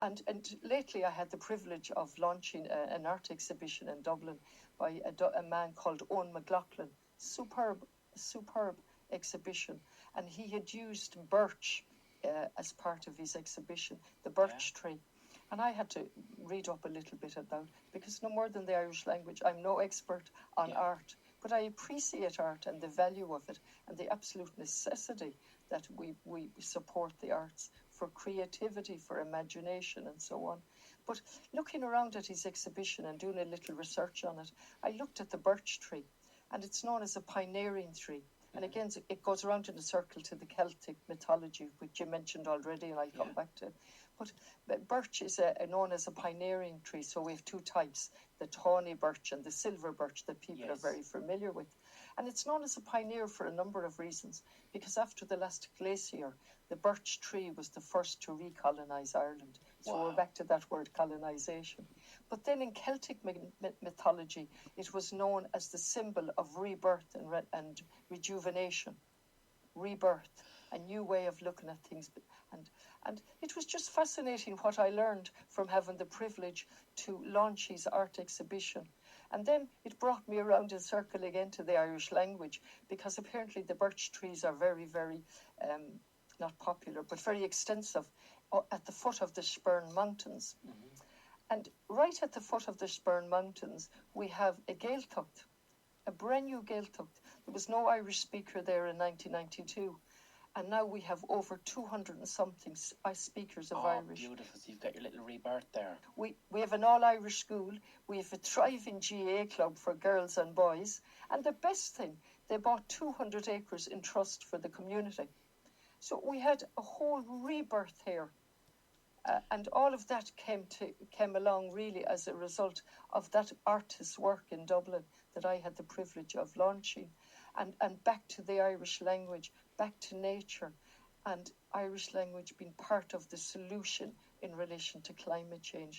And lately I had the privilege of launching an art exhibition in Dublin by a man called Owen McLaughlin. Superb exhibition. And he had used birch as part of his exhibition, the birch tree. And I had to read up a little bit about, because no more than the Irish language, I'm no expert on art, but I appreciate art and the value of it and the absolute necessity that we support the arts for creativity, for imagination, and so on. But looking around at his exhibition and doing a little research on it, I looked at the birch tree, and it's known as a pioneering tree. And again, it goes around in a circle to the Celtic mythology, which you mentioned already, and I'll come back to. But birch is known as a pioneering tree, so we have two types, the tawny birch and the silver birch that people are very familiar with. And it's known as a pioneer for a number of reasons, because after the last glacier, the birch tree was the first to recolonise Ireland. So we're back to that word, colonisation. But then in Celtic mythology, it was known as the symbol of rebirth and rejuvenation. Rebirth, a new way of looking at things. And it was just fascinating what I learned from having the privilege to launch his art exhibition. And then it brought me around in circle again to the Irish language, because apparently the birch trees are very, very, not popular, but very extensive at the foot of the Spurn Mountains. And right at the foot of the Spurn Mountains, we have a ghaoth, a brand new ghaoth. There was no Irish speaker there in 1992. And now we have over 200 and something speakers of Irish. Beautiful. So you've got your little rebirth there. We have an all-Irish school. We have a thriving GA club for girls and boys. And the best thing, they bought 200 acres in trust for the community. So we had a whole rebirth here. And all of that came along really as a result of that artist's work in Dublin that I had the privilege of launching. And back to the Irish language, back to nature, and Irish language being part of the solution in relation to climate change.